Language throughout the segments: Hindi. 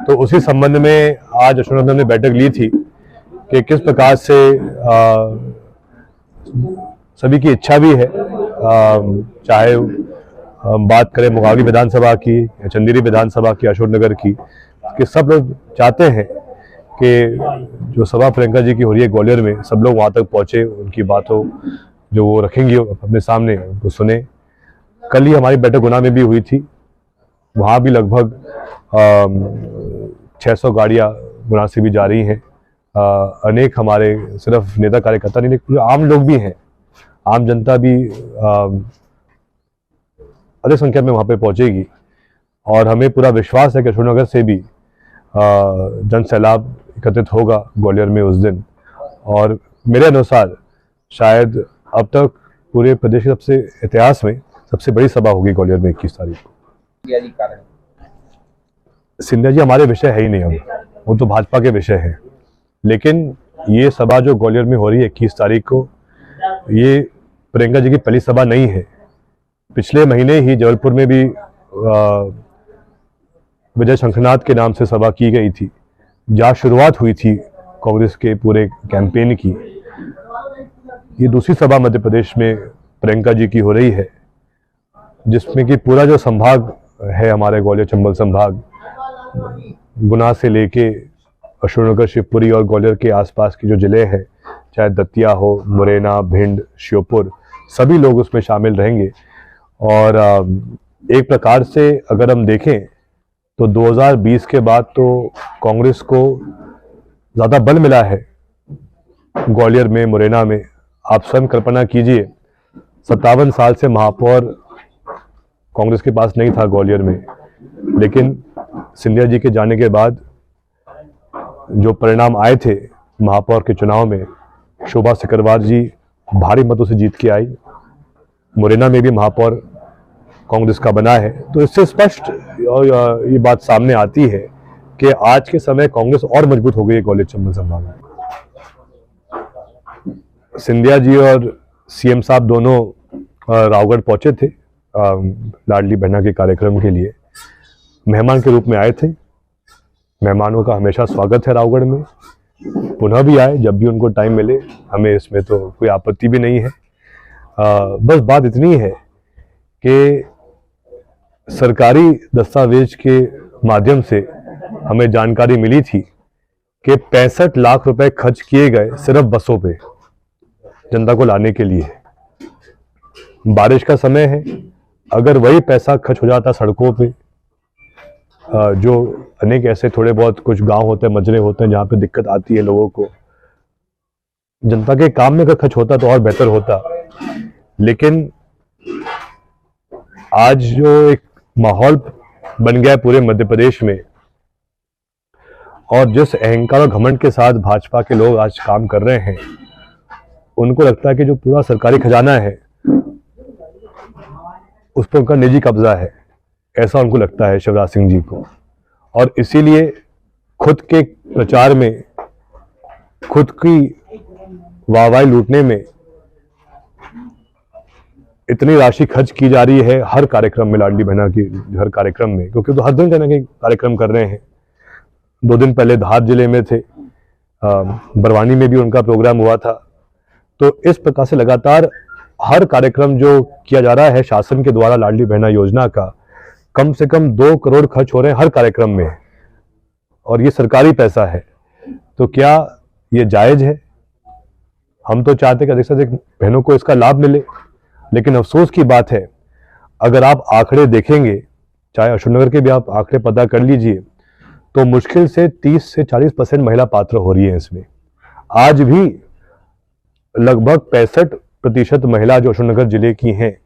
तो उसी संबंध में आज अशोकनगर में हमने बैठक ली थी कि किस प्रकार से सभी की इच्छा भी है, चाहे हम बात करें मुगावली विधानसभा की या चंदेरी विधानसभा की, अशोकनगर की, कि सब लोग चाहते हैं कि जो सभा प्रियंका जी की हो रही है ग्वालियर में, सब लोग वहाँ तक पहुँचे, उनकी बातों जो वो रखेंगे अपने सामने उनको सुने। कल ही हमारी बैठक गुना में भी हुई थी, वहाँ भी लगभग 600 गाड़ियाँ गुना से भी जा रही हैं। अनेक हमारे सिर्फ नेता कार्यकर्ता नहीं, लेकिन आम लोग भी हैं, आम जनता भी अधिक संख्या में वहाँ पे पहुँचेगी और हमें पूरा विश्वास है कि अशोकनगर से भी जन सैलाब एकत्रित होगा ग्वालियर में उस दिन। और मेरे अनुसार शायद अब तक पूरे प्रदेश के सबसे इतिहास में सबसे बड़ी सभा होगी ग्वालियर में 21 तारीख को। सिंधिया जी हमारे विषय है ही नहीं, हम वो तो भाजपा के विषय है, लेकिन ये सभा जो ग्वालियर में हो रही है 21 तारीख को, ये प्रियंका जी की पहली सभा नहीं है। पिछले महीने ही जबलपुर में भी विजय शंखनाथ के नाम से सभा की गई थी, जहाँ शुरुआत हुई थी कांग्रेस के पूरे कैंपेन की। ये दूसरी सभा मध्य प्रदेश में प्रियंका जी की हो रही है, जिसमें कि पूरा जो संभाग है हमारे ग्वालियर चंबल संभाग, गुना से लेके अशोकनगर, शिवपुरी और ग्वालियर के आसपास के जो जिले हैं, चाहे दतिया हो, मुरैना, भिंड, श्योपुर, सभी लोग उसमें शामिल रहेंगे। और एक प्रकार से अगर हम देखें तो 2020 के बाद तो कांग्रेस को ज़्यादा बल मिला है ग्वालियर में, मुरैना में। आप स्वयं कल्पना कीजिए, 57 साल से महापौर कांग्रेस के पास नहीं था ग्वालियर में, लेकिन सिंधिया जी के जाने के बाद जो परिणाम आए थे महापौर के चुनाव में, शोभा सिकरवार जी भारी मतों से जीत के आई, मुरैना में भी महापौर कांग्रेस का बना है। तो इससे स्पष्ट ये बात सामने आती है कि आज के समय कांग्रेस और मजबूत हो गई है ग्वालियर चंबल संभाग में। सिंधिया जी और सीएम साहब दोनों रावगढ़ पहुंचे थे लाडली बहना के कार्यक्रम के लिए, मेहमान के रूप में आए थे। मेहमानों का हमेशा स्वागत है रावगढ़ में, पुनः भी आए जब भी उनको टाइम मिले, हमें इसमें तो कोई आपत्ति भी नहीं है। बस बात इतनी है कि सरकारी दस्तावेज के माध्यम से हमें जानकारी मिली थी कि 65 लाख रुपए खर्च किए गए सिर्फ बसों पे जनता को लाने के लिए। बारिश का समय है, अगर वही पैसा खर्च हो जाता सड़कों पे, जो अनेक ऐसे थोड़े बहुत कुछ गांव होते हैं, मजरे होते हैं जहां पे दिक्कत आती है लोगों को, जनता के काम में अगर खर्च होता तो और बेहतर होता। लेकिन आज जो एक माहौल बन गया है पूरे मध्य प्रदेश में, और जिस अहंकार और घमंड के साथ भाजपा के लोग आज काम कर रहे हैं, उनको लगता है कि जो पूरा सरकारी खजाना है उस पर उनका निजी कब्जा है, ऐसा उनको लगता है शिवराज सिंह जी को। और इसीलिए खुद के प्रचार में, खुद की वाहवाही लूटने में इतनी राशि खर्च की जा रही है हर कार्यक्रम में, लाडली बहना की हर कार्यक्रम में, क्योंकि तो हर दिन कहना के कार्यक्रम कर रहे हैं। 2 दिन पहले धार जिले में थे, बरवानी में भी उनका प्रोग्राम हुआ था। तो इस प्रकार से लगातार हर कार्यक्रम जो किया जा रहा है शासन के द्वारा लाडली बहना योजना का, कम से कम 2 करोड़ खर्च हो रहे हैं हर कार्यक्रम में, और ये सरकारी पैसा है। तो क्या ये जायज है? हम तो चाहते हैं कि अधिक से अधिक बहनों को इसका लाभ मिले, लेकिन अफसोस की बात है, अगर आप आंकड़े देखेंगे, चाहे अशोकनगर के भी आप आंकड़े पता कर लीजिए, तो मुश्किल से 30 से 40% महिला पात्र हो रही है इसमें। आज भी लगभग 65% महिला जो अशोकनगर जिले की हैं,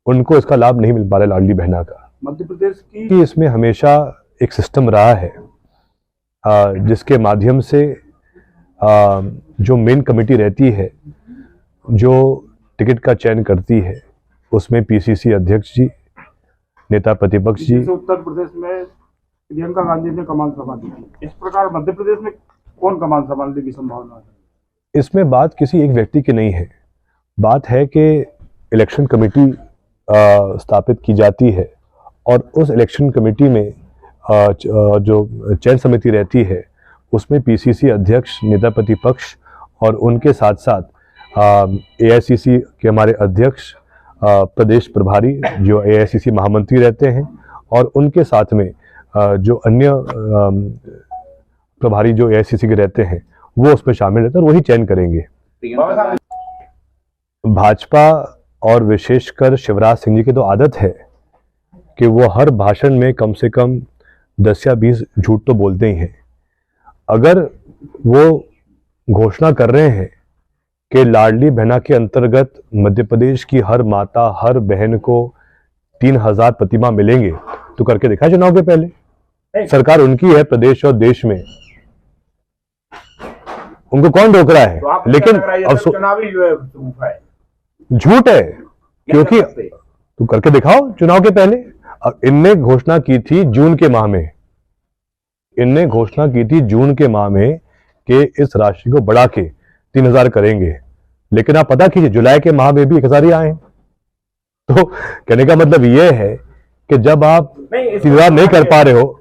उनको इसका लाभ नहीं मिल पा रहा है लाडली बहना का। मध्य प्रदेश की इसमें हमेशा एक सिस्टम रहा है जिसके माध्यम से जो मेन कमेटी रहती है, जो टिकट का चयन करती है, उसमें पीसीसी अध्यक्ष जी, नेता प्रतिपक्ष जी। उत्तर प्रदेश में प्रियंका गांधी ने कमान संभाली थी, इस प्रकार मध्य प्रदेश में कौन कमान संभालने की संभावना है? इसमें बात किसी एक व्यक्ति की नहीं है, बात है कि इलेक्शन कमेटी स्थापित की जाती है, और उस इलेक्शन कमेटी में जो चयन समिति रहती है उसमें पीसीसी अध्यक्ष, नेता प्रतिपक्ष और उनके साथ साथ एआईसीसी के हमारे अध्यक्ष, प्रदेश प्रभारी जो एआईसीसी महामंत्री रहते हैं और उनके साथ में जो अन्य प्रभारी जो एआईसीसी के रहते हैं वो उसमें शामिल रहते हैं और वही चयन करेंगे। भाजपा और विशेषकर शिवराज सिंह जी की तो आदत है कि वो हर भाषण में कम से कम 10 या 20 झूठ तो बोलते ही हैं। अगर वो घोषणा कर रहे हैं कि लाडली बहना के अंतर्गत मध्य प्रदेश की हर माता, हर बहन को 3000 प्रतिमा मिलेंगे, तो करके दिखा चुनाव के पहले। सरकार उनकी है प्रदेश और देश में, उनको कौन रोक रहा है? तो लेकिन अब चुनावी जो है झूठ है, क्योंकि तो करके दिखाओ चुनाव के पहले। अब इनने घोषणा की थी जून के माह में, इनने घोषणा की थी जून के माह में कि इस राशि को बढ़ा के 3000 करेंगे, लेकिन आप पता कीजिए जुलाई के माह में भी 1000 ही आए। तो कहने का मतलब यह है कि जब आप 3000 नहीं कर पा रहे हो,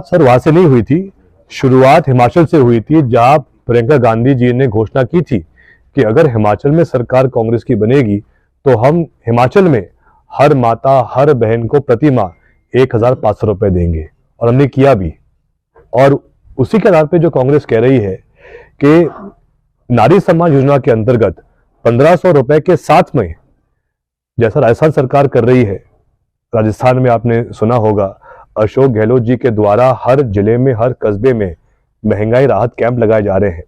सर वहां से नहीं हुई थी, शुरुआत हिमाचल से हुई थी, जहां प्रियंका गांधी जी ने घोषणा की थी कि अगर हिमाचल में सरकार कांग्रेस की बनेगी तो हम हिमाचल में हर माता, हर बहन को प्रति माह 1500 रुपए देंगे, और हमने किया भी। और उसी के आधार पे जो कांग्रेस कह रही है कि नारी सम्मान योजना के अंतर्गत 1500 रुपए के साथ में, जैसा राजस्थान सरकार कर रही है, राजस्थान में आपने सुना होगा अशोक गहलोत जी के द्वारा हर जिले में, हर कस्बे में महंगाई राहत कैंप लगाए जा रहे हैं,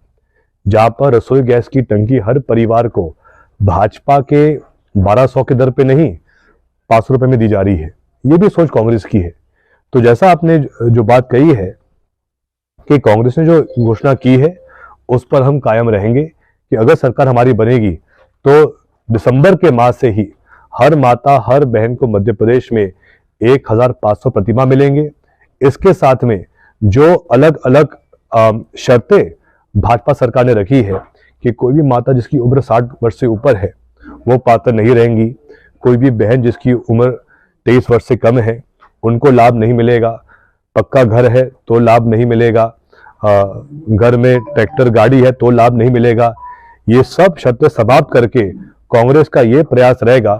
जहां पर रसोई गैस की टंकी हर परिवार को भाजपा के 1200 के दर पे नहीं 500 रुपए में दी जा रही है। ये भी सोच कांग्रेस की है। तो जैसा आपने जो बात कही है कि कांग्रेस ने जो घोषणा की है उस पर हम कायम रहेंगे कि अगर सरकार हमारी बनेगी तो दिसंबर के माह से ही हर माता, हर बहन को मध्य प्रदेश में 1500 प्रतिमा मिलेंगे। इसके साथ में जो अलग अलग शर्तें भाजपा सरकार ने रखी है कि कोई भी माता जिसकी उम्र 60 वर्ष से ऊपर है वो पात्र नहीं रहेंगी, कोई भी बहन जिसकी उम्र 23 वर्ष से कम है उनको लाभ नहीं मिलेगा, पक्का घर है तो लाभ नहीं मिलेगा, घर में ट्रैक्टर गाड़ी है तो लाभ नहीं मिलेगा। ये सब शर्तें समाप्त करके कांग्रेस का ये प्रयास रहेगा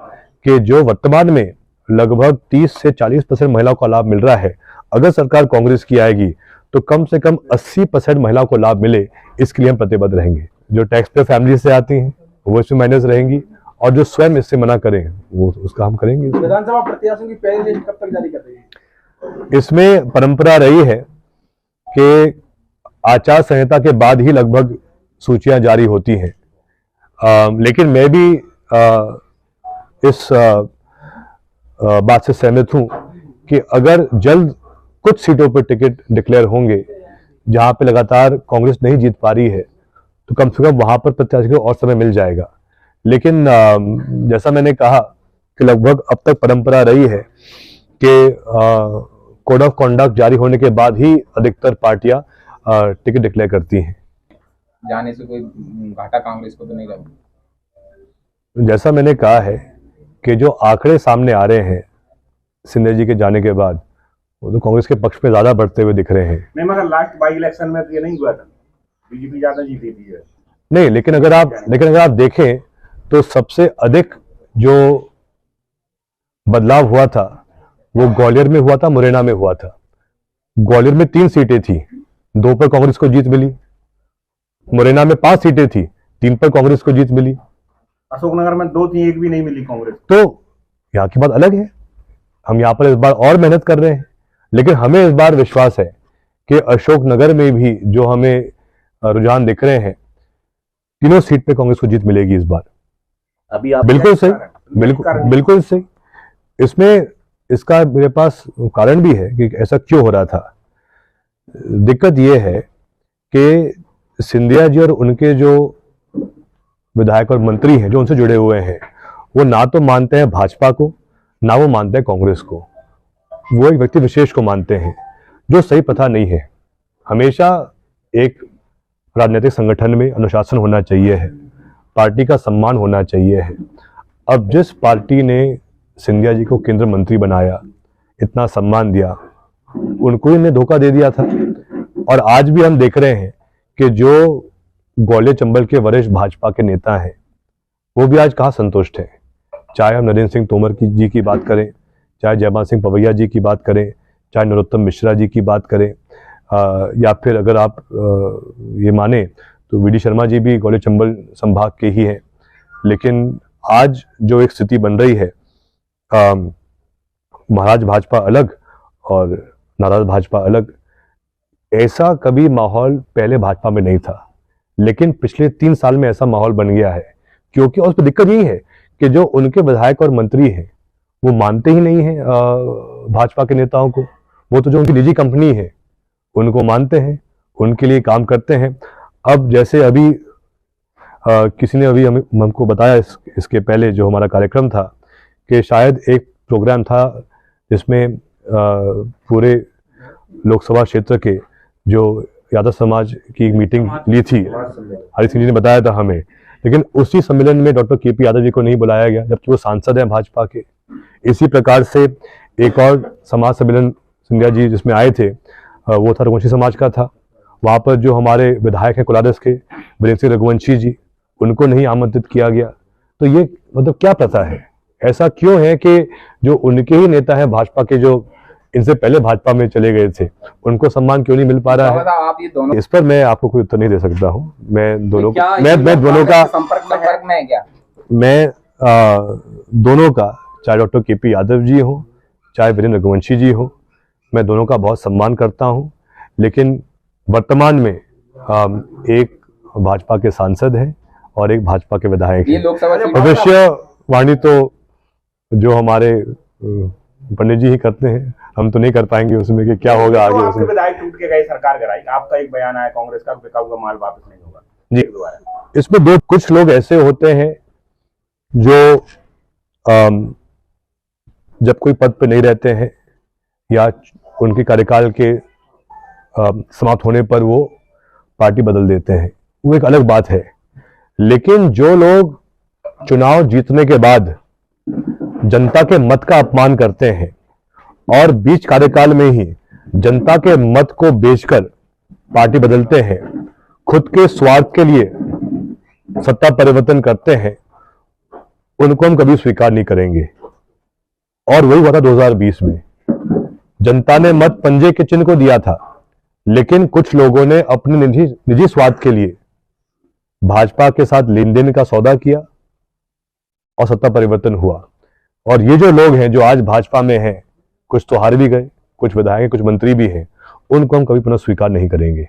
कि जो वर्तमान में लगभग 30 से 40% महिलाओं को लाभ मिल रहा है, अगर सरकार कांग्रेस की आएगी तो कम से कम 80% महिलाओं को लाभ मिले, इसके लिए हम प्रतिबद्ध रहेंगे। जो टैक्स पे फैमिली से आती हैं वो इसमें माइनस रहेंगी, और जो स्वयं इससे मना करें वो उसका हम करेंगे। विधानसभा प्रत्याशियों की पहली लिस्ट कब तक जारी कर रही है? इसमें परंपरा रही है कि आचार संहिता के बाद ही लगभग सूचियां जारी होती हैं, लेकिन मैं भी इस बात से सहमत हूं कि अगर जल्द कुछ सीटों पर टिकट डिक्लेयर होंगे जहां पे लगातार कांग्रेस नहीं जीत पा रही है, तो कम से कम वहां पर प्रत्याशी को और समय मिल जाएगा। लेकिन जैसा मैंने कहा कि लगभग अब तक परंपरा रही है कि कोड ऑफ कॉन्डक्ट जारी होने के बाद ही अधिकतर पार्टियां टिकट डिक्लेयर करती हैं। जाने से कोई घाटा कांग्रेस को तो नहीं लगा? जैसा मैंने कहा है कि जो आंकड़े सामने आ रहे हैं सिंधिया जी के जाने के बाद, वो तो कांग्रेस के पक्ष पे ज्यादा बढ़ते हुए दिख रहे हैं। नहीं, मगर लास्ट बाई इलेक्शन में तो ये नहीं हुआ था, बीजेपी ज्यादा जीती थी है। नहीं, लेकिन अगर आप देखें तो सबसे अधिक जो बदलाव हुआ था वो ग्वालियर में हुआ था, मुरैना में हुआ था। ग्वालियर में 3 सीटें थी, 2 पर कांग्रेस को जीत मिली। मुरैना में 5 सीटें थी, 3 पर कांग्रेस को जीत मिली। अशोकनगर में 2 थी, 1 भी नहीं मिली कांग्रेस। तो यहाँ की बात अलग है। हम यहाँ पर इस बार और मेहनत कर रहे हैं, लेकिन हमें इस बार विश्वास है कि अशोकनगर में भी जो हमें रुझान दिख रहे हैं, तीनों सीट पे कांग्रेस को जीत मिलेगी इस बार। अभी आप बिल्कुल सही, बिल्कुल सही। इसमें इसका मेरे पास कारण भी है कि ऐसा क्यों हो रहा था। दिक्कत यह है कि सिंधिया जी और उनके जो विधायक और मंत्री हैं जो उनसे जुड़े हुए हैं, वो ना तो मानते हैं भाजपा को, ना वो मानते हैं कांग्रेस को। वो एक व्यक्ति विशेष को मानते हैं, जो सही प्रथा नहीं है। हमेशा एक राजनीतिक संगठन में अनुशासन होना चाहिए है, पार्टी का सम्मान होना चाहिए है। अब जिस पार्टी ने सिंधिया जी को केंद्र मंत्री बनाया, इतना सम्मान दिया, उनको ही ने धोखा दे दिया था। और आज भी हम देख रहे हैं कि जो ग्वालियर चंबल के वरिष्ठ भाजपा के नेता हैं वो भी आज कहाँ संतुष्ट हैं। चाहे हम नरेंद्र सिंह तोमर जी की बात करें, चाहे जयपाल सिंह पवैया जी की बात करें, चाहे नरोत्तम मिश्रा जी की बात करें, या फिर अगर आप ये माने तो वीडी शर्मा जी भी ग्वालियर चंबल संभाग के ही हैं। लेकिन आज जो एक स्थिति बन रही है, महाराज भाजपा अलग और नाराज भाजपा अलग, ऐसा कभी माहौल पहले भाजपा में नहीं था, लेकिन पिछले 3 साल में ऐसा माहौल बन गया है। क्योंकि और उस पर दिक्कत यही है कि जो उनके विधायक और मंत्री हैं वो मानते ही नहीं हैं भाजपा के नेताओं को। वो तो जो उनकी निजी कंपनी है उनको मानते हैं, उनके लिए काम करते हैं। अब जैसे अभी किसी ने अभी हमको बताया इसके पहले जो हमारा कार्यक्रम था कि शायद एक प्रोग्राम था जिसमें पूरे लोकसभा क्षेत्र के जो यादव समाज की एक मीटिंग ली थी, हरि सिंह जी ने बताया था हमें, लेकिन उसी सम्मेलन में डॉक्टर केपी यादव जी को नहीं बुलाया गया जबकि वो सांसद हैं भाजपा के। इसी प्रकार से एक और समाज सम्मेलन सिंधिया जी जिसमें आए थे वो था रघुवंशी समाज का था। वहाँ पर जो हमारे विधायक हैं कोलारस के वीरेंद्र सिंह रघुवंशी जी, उनको नहीं आमंत्रित किया गया। तो ये मतलब क्या प्रथा है? ऐसा क्यों है कि जो उनके ही नेता हैं भाजपा के, जो इनसे पहले भाजपा में चले गए थे, उनको सम्मान क्यों नहीं मिल पा रहा है? आप ये दोनों इस पर मैं आपको कोई उत्तर नहीं दे सकता हूँ। मैं दोनों क्या मैं दोनों का संपर्क में है क्या? मैं दोनों का, चाहे डॉक्टर केपी यादव जी हो चाहे वीरेंद्र रघुवंशी जी हो, मैं दोनों का बहुत सम्मान करता हूँ। लेकिन वर्तमान में एक भाजपा के सांसद हैं और एक भाजपा के विधायक हैं। भविष्यवाणी तो जो हमारे पंडित जी ही करते हैं, हम तो नहीं कर पाएंगे उसमें कि क्या होगा आगे। आपके विधायक टूट के गए, सरकार गिराई, आपका एक बयान आया कांग्रेस का, बिका हुआ माल वापस नहीं होगा जी। इसमें कुछ लोग ऐसे होते हैं जो जब कोई पद पे नहीं रहते हैं या उनके कार्यकाल के समाप्त होने पर वो पार्टी बदल देते हैं, वो एक अलग बात है। लेकिन जो लोग चुनाव जीतने के बाद जनता के मत का अपमान करते हैं और बीच कार्यकाल में ही जनता के मत को बेचकर पार्टी बदलते हैं, खुद के स्वार्थ के लिए सत्ता परिवर्तन करते हैं, उनको हम कभी स्वीकार नहीं करेंगे। और वही हुआ था 2020 में। जनता ने मत पंजे के चिन्ह को दिया था, लेकिन कुछ लोगों ने अपने निजी स्वार्थ के लिए भाजपा के साथ लेन देन का सौदा किया और सत्ता परिवर्तन हुआ। और ये जो लोग हैं जो आज भाजपा में हैं, कुछ तो हार भी गए, कुछ विधायक, कुछ मंत्री भी हैं, उनको हम कभी पुनः स्वीकार नहीं करेंगे।